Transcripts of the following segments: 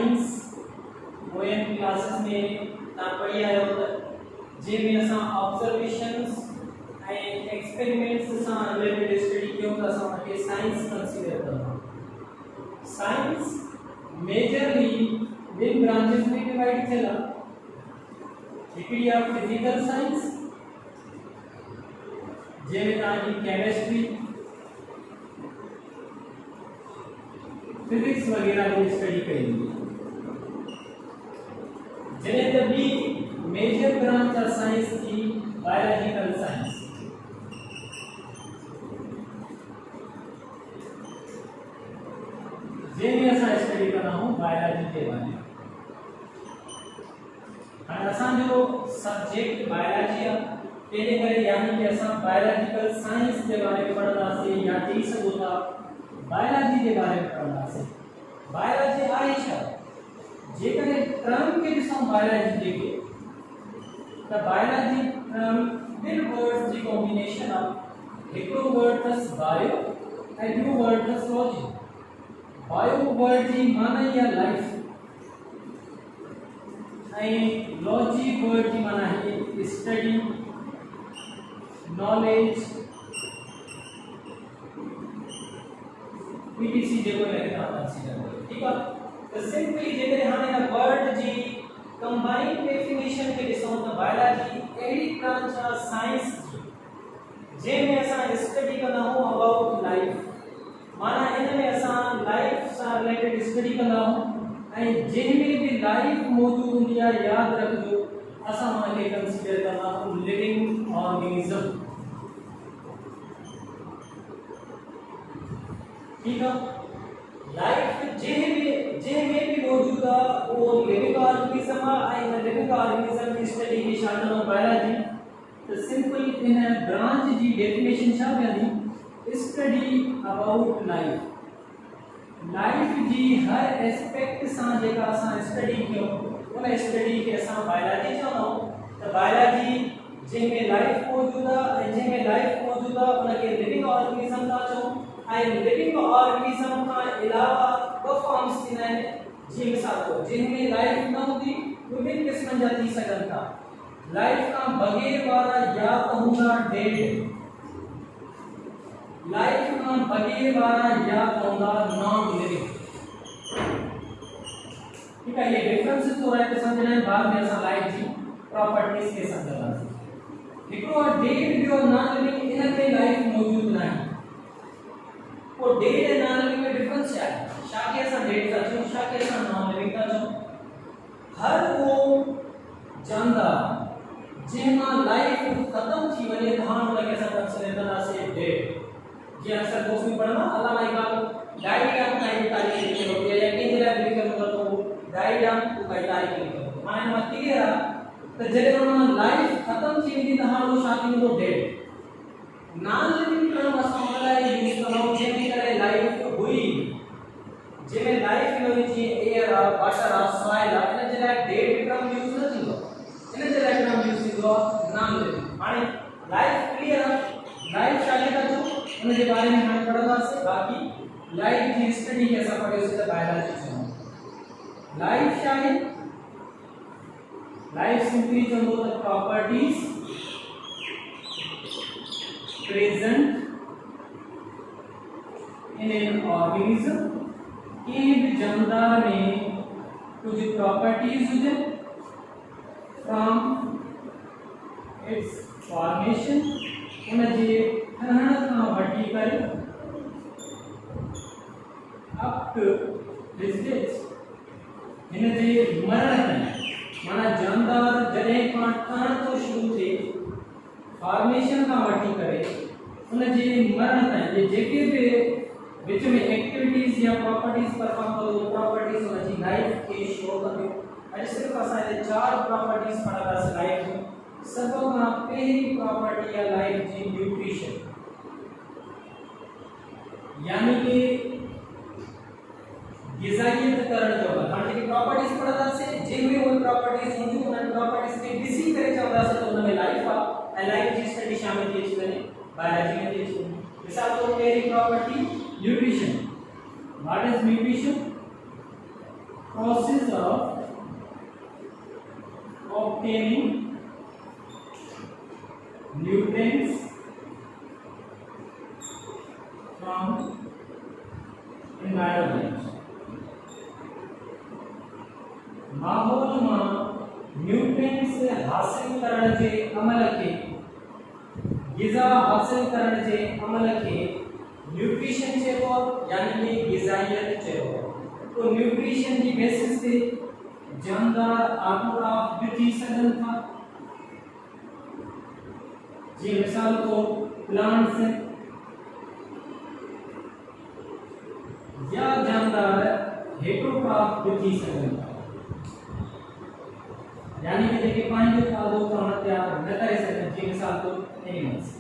Science ओएम classes में ता पढ़ी आयो जे में असा ऑब्जर्वेशंस एंड एक्सपेरिमेंट्स सा रिलेटेड स्टडी क्यों था असा के साइंस कंसीडर करना साइंस मेजरली विन ब्रांचेस में डिवाइड थेला हिकड़ी आ फिजिकल साइंस जे में ताजी केमिस्ट्री फिजिक्स वगैरह की स्टडी करेंगे जने तभी मेजर ब्रांच ऑफ साइंस की बायोलॉजिकल साइंस जे में असा स्टडी कर रहा हूं बायोलॉजी के बारे में और असा जो सब्जेक्ट बायोलॉजी है पहले करे यानी कि असा बायोलॉजिकल साइंस के बारे में पढ़ना से या चई सको था बायोलॉजी के बारे में पढ़ना से बायोलॉजी आयशा जे करे टर्म के दिसो बायोलॉजी देखे तो बायोलॉजी बिन वर्ड्स जी कॉम्बिनेशन ऑफ एकड़ो वर्ड थस बायो एंड न्यू वर्ड थस लॉजी बायो वर्ड जी माना या लाइफ एंड लॉजी वर्ड जी माना है स्टडी नॉलेज पीटीसी जेको लेके आता कंसीडर ठीक है तो सिंपली जेके हाने ना वर्ड जी कंबाइंड डेफिनेशन के दिसो तो बायोलॉजी एडी ब्रांच ऑफ साइंस जे में असा स्टडी करना हो अबाउट लाइफ माना इन में असा लाइफ से रिलेटेड स्टडी करना हो एंड जे में भी लाइफ मौजूद हुंदी है याद रखो असा माने कंसीडर करना हो लिविंग ऑर्गेनिज्म ठीक है लाइफ जे में भी मौजूद है वो लिविंग ऑर्गेनिज्म है लिविंग ऑर्गेनिज्म की स्टडी की शाखा में बायोलॉजी तो सिंपल इन ब्रांच जी डेफिनेशन छा यानी स्टडी अबाउट लाइफ जी हर एस्पेक्ट सा जेका असा स्टडी कियो उन स्टडी के असा बायोलॉजी चवंदा तो बायोलॉजी जे में लाइफ मौजूद है जे में लाइफ मौजूद है उन के लिविंग ऑर्गेनिज्म था चो एंड लिविंग ऑर्गेनिज्म का अलावा दो फॉर्म्स थींदा आहिनि जी मिसाल तो जिनमें लाइफ न हूंदी विभिन्न किस्मनि जा थी सघनि था लाइफ का बगैर वारा या तो हूंदा डेड लाइफ का बगैर वारा या तो हूंदा नॉन लिविंग ठीक है ये डिफरेंस तो है तो समझना है बाद में असा लाइफ जी प्रॉपर्टीज के संदर्भ हिकड़ो डेड जो नॉन लिविंग इन में लाइफ मौजूद नहीं वो डेड एंड नॉन लिविंग में डिफरेंस क्या है शाके सा डेड का जो शाके सा नॉन लिविंग का जो हर वो जानदा जेमा लाइफ खत्म थी वने धान लगे सा कंसीडर करना से डेड जे अक्सर दोस्त में पढ़ना अल्लामा इकबाल डायरी ऑफ नाइट तारीख लिखे होते हैं या किन जगह लिखे होगा तो डायरी ऑफ का तारीख लिखे होते माने मत क्लियर तो जरे उन्होंने लाइफ खत्म थी वने धान वो शादी में तो डेड नॉन लिविंग टर्म असमला यूज करो जे में करे लाइफ हुई जे में लाइफ हुई थी एयर वाटर सॉइल इन जगह डेड टर्म यूज न थींदो इन जगह टर्म यूज थींदो नॉन लिविंग माने लाइफ क्लियर लाइफ शादी का जो उन के बारे में हम पढ़ना से बाकी लाइफ की स्टडी कैसा पढ़े उसे बायोलॉजी से लाइफ शादी लाइफ सिंपली जो the properties present in an organism एक जानदार में कुछ प्रॉपर्टीज हुए from its formation उन जे ठहण खां वठी करे up to this stage इन जे मरण ताईं माना जानदार जॾहिं खां ठहण तो शुरू थे फॉर्मेशन का वठी करे उन जे मरण ताईं जेके भी विच में एक्टिविटीज या प्रॉपर्टीज परफॉर्म करो प्रॉपर्टीज उन जी लाइफ के शो कंदियूं अॼु सिर्फ़ असां जे 4 प्रॉपर्टीज पढ़ंदासीं लाइफ जूं सब खां पहिरीं प्रॉपर्टी आहे लाइफ जी न्यूट्रिशन यानी कि गिज़ाइयत करण जो हाणे जेके प्रॉपर्टीज पढ़ंदासीं जंहिंमें उहे प्रॉपर्टीज हूंदियूं उन्हनि प्रॉपर्टीज खे ॾिसी करे चवंदासीं त उन में लाइफ आहे ऐं लाइफ जी स्टडी शामिल थी अची वञे बायोलॉजी में थी अची वञे मिसाल तौर पहिरीं property nutrition what is nutrition process of obtaining nutrients from environment. माहौल में न्यूट्रिएंट्स हासिल करण जे अमल के ग़िज़ा हासिल करण जे अमल के न्यूट्रिशन चेबो यानी कि ग़िज़ाइयत चेबो। तो न्यूट्रिशन की बेसिस ते जानदार आटोट्रॉफ भी थी सघन था, जी मिसाल तो प्लांट्स या जानदार हेटरोट्रॉफ भी थी सघन था, यानी कि जेके पानी जो खाधो करण तैयार न करे सघन, जी मिसाल तो एनिमल्स।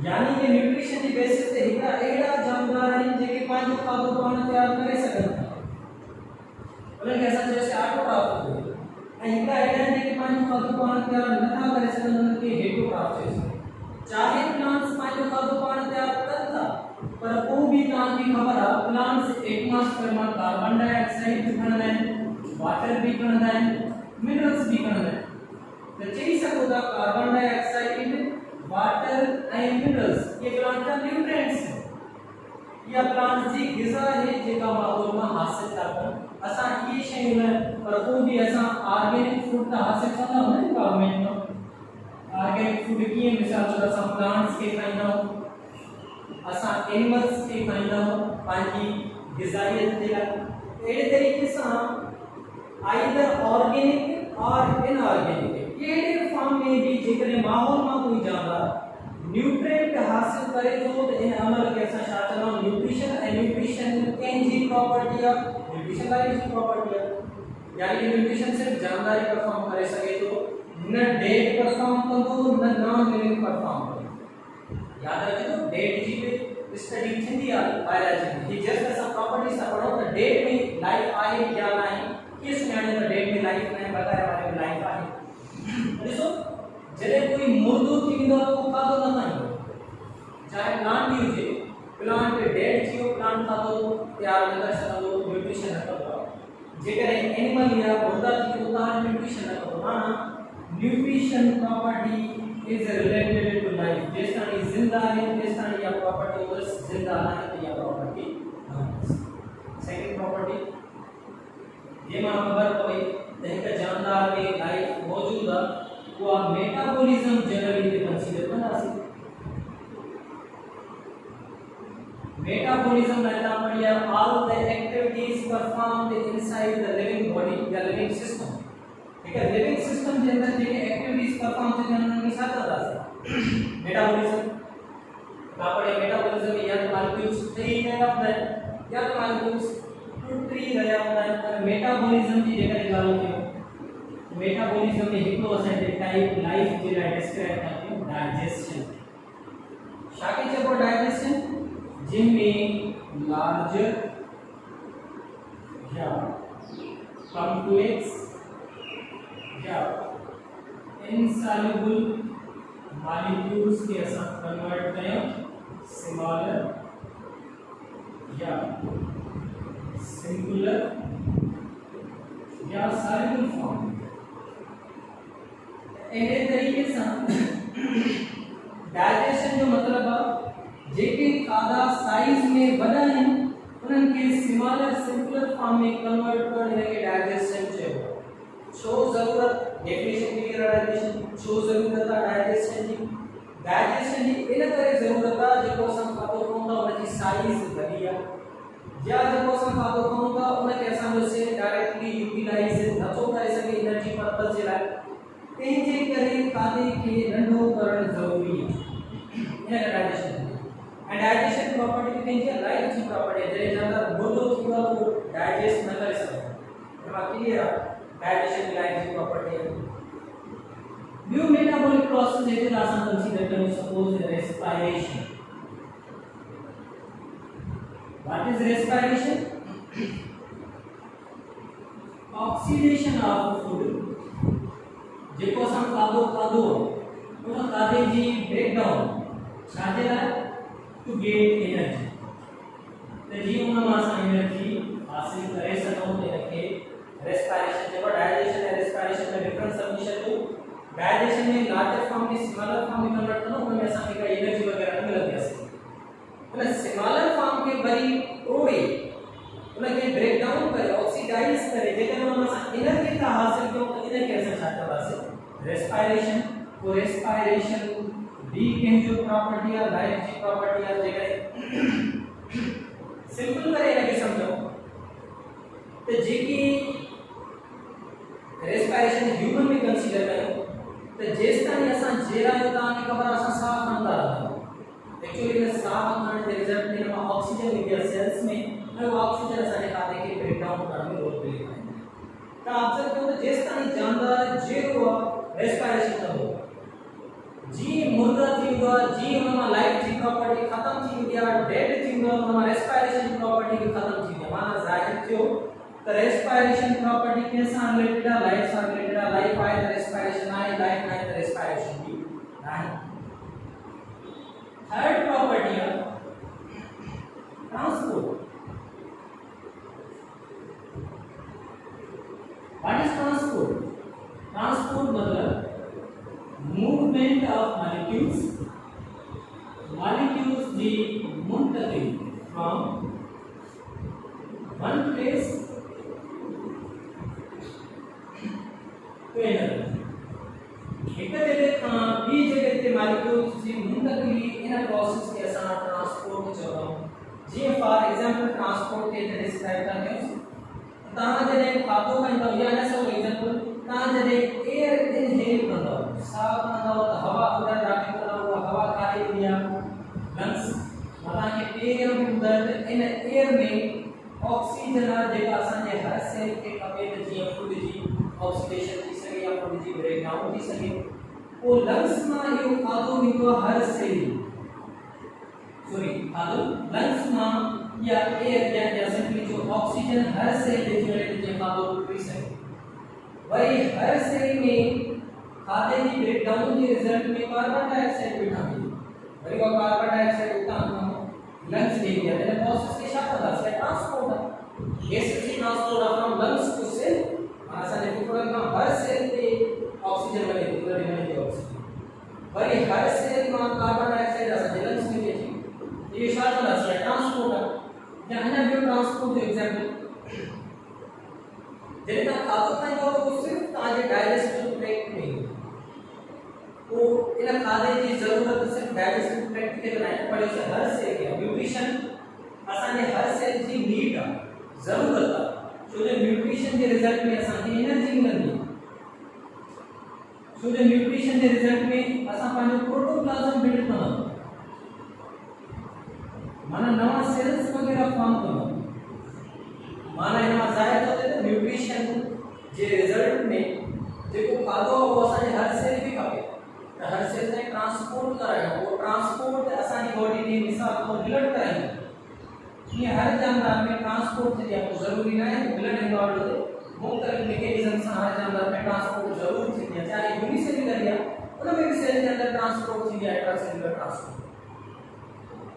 यानी कि न्यूट्रिशन की बेसिस ते हिकड़ा एड़ा जानदार आहिनि जेके पानी खाधो करण तैयार करे सघन था, उन्हनि खे असां चयोसीं ऑटोट्रॉफ चइबो। ऐं हिकड़ा एड़ा आहिनि जेके पानी खाधो करण तैयार नथा करे सघनि, उन्हनि खे हेटरोट्रॉफ चइबो। चाहे प्लांट्स पानी खाधो करण तैयार कनि था, पर पोइ बि तव्हांखे ख़बर आहे प्लांट्स एटमॉस्फेयर में कार्बन डाइऑक्साइड भी खणंदा आहिनि, वाटर भी खणंदा आहिनि, मिनरल्स भी खणंदा आहिनि। त चई सघो था carbon dioxide, water and minerals ये प्लांट का न्यूट्रिएंट्स है, या प्लांट जी ग़िज़ा है जेका माहौल में हासिल था कनि। असां ये शयूं न, पर को भी असां ऑर्गेनिक फूड त हासिल कंदा आहियूं न गवर्नमेंट में। ऑर्गेनिक फूड कीअं, मिसाल तौर असां प्लांट्स के खाईंदा आहियूं, असां एनिमल्स के खाईंदा आहियूं पंहिंजी ग़िज़ाइयत जे लाइ। अहिड़े तरीक़े सां आइदर ऑर्गेनिक और इनऑर्गेनिक कहिड़े फॉर्म में भी जेकॾहिं माहौल में कोई जानवर न्यूट्रिएंट हासिल करे थो त इन अमल खे असां छा चवंदा आहियूं न्यूट्रिशन। ऐं न्यूट्रिशन कंहिंजी प्रॉपर्टी आहे, न्यूट्रिशन लाइफ जी प्रॉपर्टी आहे, यानी कि न्यूट्रिशन सिर्फ जानवर ही परफॉर्म करे सघे थो, न डेट परफॉर्म कंदो न नॉन लिविंग परफॉर्म कंदो। याद रखिजो डेट जी भी स्टडी थींदी आहे बायोलॉजी में, कि जस्ट असां प्रॉपर्टीज था पढ़ो त डेट में लाइफ आहे या न आहे, कीअं सुञाणो त डेट में लाइफ न आहे, बग़ैर वारे में लाइफ आहे। ॾिसो जॾहिं कोई मुर्दो थी वेंदो आहे त उहो खाधो न खाईंदो, चाहे प्लांट भी हुजे, प्लांट डेड थी वियो, प्लांट खाधो तैयार न करे सघंदो, न्यूट्रिशन न कंदो। जेकॾहिं एनिमल या मुर्दा थी वियो त न्यूट्रिशन न कंदो। माना nutrition property is related to life. जेस ताणी जिंदा है तेस ताणी या प्रॉपर्टी बस जिंदा है तो या प्रॉपर्टी। सेकंड प्रॉपर्टी जेमा खबर पई त हिक जानदार में लाइफ मौजूद आहे, वो मेटाबॉलिज्म जनरली ते कंसीडर कंदासीं। मेटाबॉलिज्म में ना पढ़िया all the activities performed inside the living body या लिविंग सिस्टम। ठीक है, लिविंग सिस्टम के अंदर जेके एक्टिविटीज परफॉर्म थी उन्हनि खे छा चवंदासीं मेटाबॉलिज्म। ना पढ़े मेटाबॉलिज्म या तो मॉलिक्यूल्स ठही रहिया हूंदा आहिनि या तो मॉलिक्यूल्स टुटी रहिया हूंदा आहिनि। पर मेटाबॉलिज्म जी जेकॾहिं ॻाल्हि कयूं, मेटाबॉलिज्म में हिकिड़ो असांखे टाइप लाइफ जे लाइ डिस्क्राइब था कयूं डाइजेशन। छाखे चइबो डाइजेशन, जिनमें लार्जर या कॉम्प्लेक्स या इनसॉल्युबल मॉलिक्यूल्स के असां कन्वर्ट कयूं स्मॉलर या सिंगुलर या सॉल्युबल फॉर्म। अहिड़े तरीक़े सां डाइजेशन जो मतलब आहे जेके खाधा साइज में वॾा आहिनि उन्हनि खे स्मॉलर सिंगुलर फॉर्म में कन्वर्ट करण खे डाइजेशन चइबो आहे। छो ज़रूरत, डेफिनेशन क्लियर आहे डाइजेशन छो ज़रूरत आहे डाइजेशन जी। डाइजेशन जी इन करे ज़रूरत आहे जेको असां खाधो खाऊं था उनजी साइज वॾी आहे, या जेको असां खाधो खाऊं था उनखे असांजो सेल डायरेक्टली यूटिलाइज़ नथो करे सघे एनर्जी पर्पस जे लाइ, तंहिंजे करे खाधे खे नंढो करणु ज़रूरी आहे। इन डाइजेशन ऐं डाइजेशन प्रॉपर्टी पंहिंजी लाइफ जी प्रॉपर्टी आहे। जॾहिं जानवर मुर्दो थी वियो आहे उहो डाइजेस्ट न करे सघंदो, मां क्लियर आहे डाइजेशन लाइफ जी प्रॉपर्टी आहे। ॿियो मेटाबॉलिक प्रोसेस जेके असां कंसीडर कयूं suppose respiration. What is respiration? Oxidation of food. जेको असां खाधो उन खाधे जी ब्रेकडाउन छाजे लाइ टू गेट एनर्जी। त जीअं उन मां असां एनर्जी हासिल करे सको के रेस्पिरेशन जो डाइजेशन है रेस्पिरेशन में डिफरेंस समझी शकूं डाइजेशन में लार्जर फॉर्म के स्मॉलर फॉर्म में कन्वर्ट करो उनमें असांखे का एनर्जी वगैरह मिलंदी आहे मतलब स्मॉलर फॉर्म के बरी तोड़े उनके ब्रेक डाउन करे ऑक्सीडाइज करे जेकर उनमें असां एनर्जी का हासिल कयो तो इन के असां छा चवंदासीं रेस्पिरेशन को रेस्पिरेशन बी के जो प्रॉपर्टी है लाइफ की प्रॉपर्टी है जेकर सिंपल करे लगे समझो तो जेकी रेस्पिरेशन ह्यूमन में कंसीडर करो तो जेसतानी असां जेरा होता है खबर असां साह खणंदा रहंदा एक्चुअली में साह खणण के रिजल्ट में ऑक्सीजन मीडिया सेल्स में वो ऑक्सीजन असांजे खाते के ब्रेक डाउन करण में रोल प्ले करता है तो ऑब्जर्व करो तो जेसतानी जानदार जेरो रेस्पिरेशन कंदो जी मुर्दा थींदो जी उनमां लाइफ जी प्रॉपर्टी खत्म थी गया डेड थींदो उनमां रेस्पिरेशन प्रॉपर्टी भी खत्म थी गया माना जाहिर थियो तो रेस्पिरेशन प्रॉपर्टी के साथ रिलेटेड है लाइफ से रिलेटेड है लाइफ है तो रेस्पिरेशन है लाइफ है तो रेस्पिरेशन भी है थर्ड प्रॉपर्टी है transport what is transport transport मतलब movement of molecules the muntakil from one place to another एक जगह खां बी जगह ते molecules जी मुंतकिली इन प्रोसेस के असां ट्रांसपोर्ट चवंदा जी फॉर एग्जांपल ट्रांसपोर्ट के डिस्क्राइब था ता जने खातो कंदो या न सो एग्जांपल ता जने एयर इनहेल कंदो साफ कंदो तो हवा अंदर दाखिल कंदो हवा खाली दिया लंग्स माना के एयर में अंदर इन एयर में ऑक्सीजन जेका असांजे हर सेल के खपे त जीअं फूड जी ऑक्सीडेशन थी सके या फूड जी ब्रेक डाउन थी सके वो लंग्स में यो खातो वेंदो हर सेल सॉरी खातो लंग्स में या एयर या सिंपली जो ऑक्सीजन हर सेल जे जोड़े जे खातो पी सके वही हर सेल में खाते की ब्रेक डाउन के रिजल्ट में कार्बन डाइऑक्साइड बिठा दी वही वो कार्बन डाइऑक्साइड उतना हम लंग्स ले गया मैंने प्रोसेस के साथ था से ट्रांसपोर्ट गैस से transport from lungs to cell आसा ने पूरा का हर सेल पे ऑक्सीजन बने पूरा बने ऑक्सीजन वही हर सेल में कार्बन डाइऑक्साइड आसा लंग्स में थी ये साथ था से ट्रांसपोर्ट या अन्य जो ट्रांसपोर्ट एग्जांपल जेना खातो खाइबो तो सिर्फ ताजे डाइजेस्टिव ट्रैक्ट में तो इन खादे की जरूरत सिर्फ डाइजेस्टिव ट्रैक्ट के नहीं पड़े से हर सेल के न्यूट्रिशन असाने हर सेल की नीड है जरूरत है सो जो न्यूट्रिशन के रिजल्ट में असाने एनर्जी मिलंदी सो जो न्यूट्रिशन के रिजल्ट में असा पानो प्रोटोप्लाज्म बिल्ड कंदो माना नवा सेल्स वगैरह फॉर्म कंदो माना इनमें जाहिर होते तो न्यूट्रिशन जे रिजल्ट में जेको खादो वो असाने हर सेल भी खपे तो हर सेल ने ट्रांसपोर्ट करायो वो ट्रांसपोर्ट असानी बॉडी ने मिसाल तो ब्लड कराई ये हर जानवर में ट्रांसपोर्ट जे आपको जरूरी ना है कि ब्लड इन्वॉल्व हो मुख्तलिफ मैकेनिज्म से हर जानवर में ट्रांसपोर्ट जरूर थी है चाहे यूनिसेलुलर या उनमें भी सेल के अंदर ट्रांसपोर्ट थी है इंट्रासेलुलर ट्रांसपोर्ट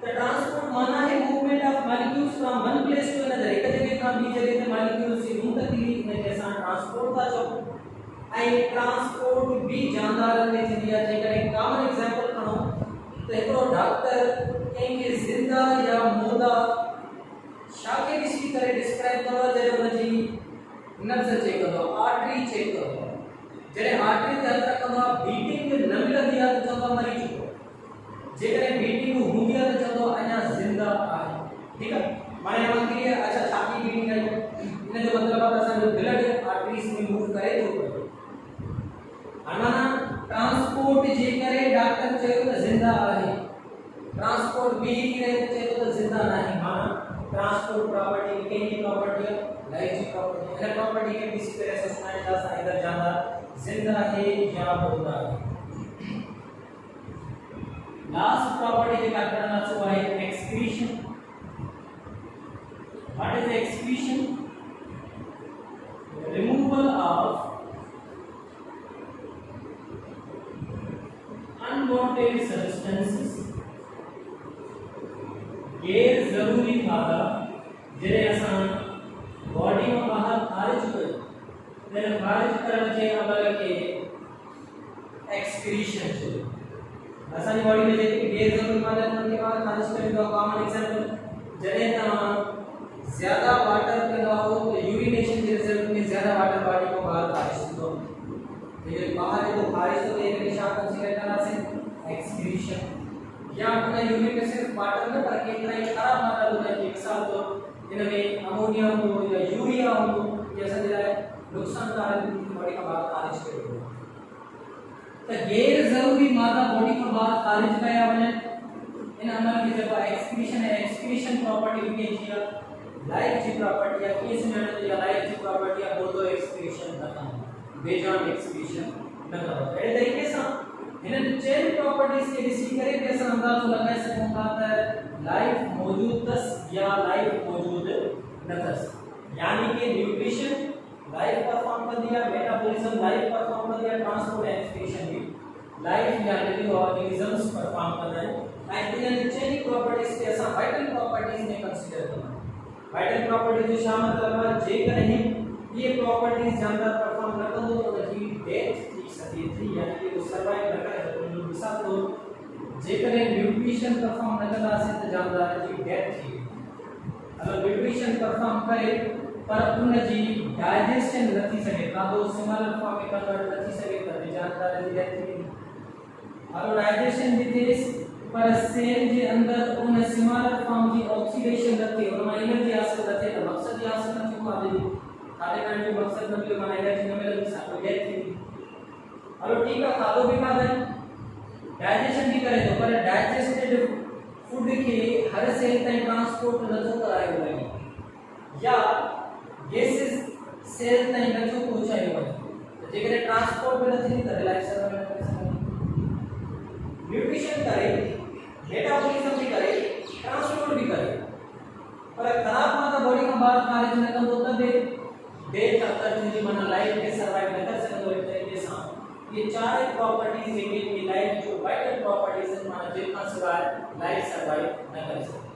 तो ट्रांसपोर्ट माना है movement of molecules from one place to another एक जगह का बी जगह ते मॉलिक्यूल्स से मुंतकिली में जैसा ट्रांसपोर्ट था जो आई ट्रांसपोर्ट भी जानदार में थी दिया जेकर एक कॉमन एग्जांपल करो तो एकरो डॉक्टर के जिंदा या मुर्दा शाके किसी तरह डिस्क्राइब करो जरे उनजी नब्ज चेक करो आर्टरी चेक करो जरे आर्टरी ते हल्का कमा बीटिंग न मिलंदी है तो चंगा मरी चुको जेकर बीटिंग हुंदी है तो चलो अना जिंदा है ठीक है माने हम के अच्छा छाती बीटिंग है इने जो मतलब है असन जो ब्लड आर्टरीज में मूव करे तो अना ट्रांसपोर्ट जे करे डॉक्टर चयो तो जिंदा है ट्रांसपोर्ट बी की रहे चयो तो जिंदा नहीं माना ट्रांसपोर्ट प्रॉपर्टी केनी प्रॉपर्टी है लाइफ की प्रॉपर्टी है प्रॉपर्टी के किसी तरह से सुनाया जा सकता है इधर जानदा जिंदा है या मुर्दा है लास्ट प्रॉपर्टी जे बात करना सो है excretion what is excretion removal of unwanted substances गैर जरूरी खादा जरे असा बॉडी में बाहर खारिज कयो तेने खारिज करण जे अमल के एक्सक्रीशन छे असानी बॉडी में जेके गैर जरूरी मादा उनके बाद खारिज कयो तो कॉमन एग्जांपल जड़े तमाम ज्यादा वाटर पीना हो तो यूरिनेशन के रिजल्ट में ज्यादा वाटर बॉडी को बाहर खारिज हो ये बाहर है तो खारिज तो एक निशान कंसीडर करना से एक्सक्रीशन या अपना यूरिन में सिर्फ वाटर न पर कितना ही खराब मात्रा होता है मिसाल तो इनमें अमोनिया हो या यूरिया हो या समझ रहा है नुकसानकारक बॉडी का बाहर खारिज करेगा तो गैर जरूरी मादा बॉडी का बाहर खारिज कया वने इन अमल की जब एक्सक्रीशन है एक्सक्रीशन प्रॉपर्टी के जिया लाइफ जी प्रॉपर्टी या केस में या लाइफ जी प्रॉपर्टी या बोलो एक्सक्रीशन खत्म बेजान एक्सक्रीशन न करो ए तरीके से इन चेन प्रॉपर्टीज के ऋषि करे कैसे अंदाज लगा सकूं था लाइफ मौजूद तस या लाइफ मौजूद न तस यानी कि न्यूट्रिशन लाइफ परफॉर्म कर दिया मेटाबॉलिज्म लाइफ परफॉर्म कर दिया ट्रांसपोर्ट एक्सक्रीशन भी लाइफ या लिविंग ऑर्गेनिजम्स परफॉर्म कर रहे हैं एंड इन चेन प्रॉपर्टीज के ऐसा वाइटल प्रॉपर्टीज में कंसीडर करना वाइटल प्रॉपर्टीज जो शामिल करवा जे करें ये प्रॉपर्टीज जानदार परफॉर्म न कर दो तो जी डेथ थी सके थी यानी कि वो सर्वाइव न करे तो मिसाल तो जे करें न्यूट्रिशन परफॉर्म न करना से तो जानदार जी डेथ थी अगर न्यूट्रिशन परफॉर्म करे पर उन जी डाइजेशन नथी सके का तो स्मॉलर फॉर्म में कन्वर्ट नथी सके तो जानदार जी डेथ थी अगर डाइजेशन भी थी पर सेल जे अंदर उन स्मॉलर फॉर्म जी ऑक्सीडेशन नथी और एनर्जी हासिल नथी तो मकसद ये हासिल न चुका दे खाने का जो मकसद न मिले माने एनर्जी न मिले तो साथ डेथ थी हेलो ठीक है खादो भी खा दे डाइजेशन भी करे तो पर डाइजेस्टेड फूड के हर सेल ताई ट्रांसपोर्ट नथो करायो वने या गैसेस सेल ताई नथो पहुंचायो वने तो जेकरे ट्रांसपोर्ट में नथी करे लाइफ सर्वाइव करे न्यूट्रिशन करे मेटाबॉलिज्म भी करे ट्रांसपोर्ट भी करे पर खराब मादा बॉडी का बाहर खारिज न कर दो तब डेथ अकर जी माना लाइफ के सर्वाइव न कर सकते हो तरीके से ये चार प्रॉपर्टीज जेके की लाइफ जो वाइटल प्रॉपर्टीज माना जे का सिवाय लाइफ सर्वाइव न कर सकते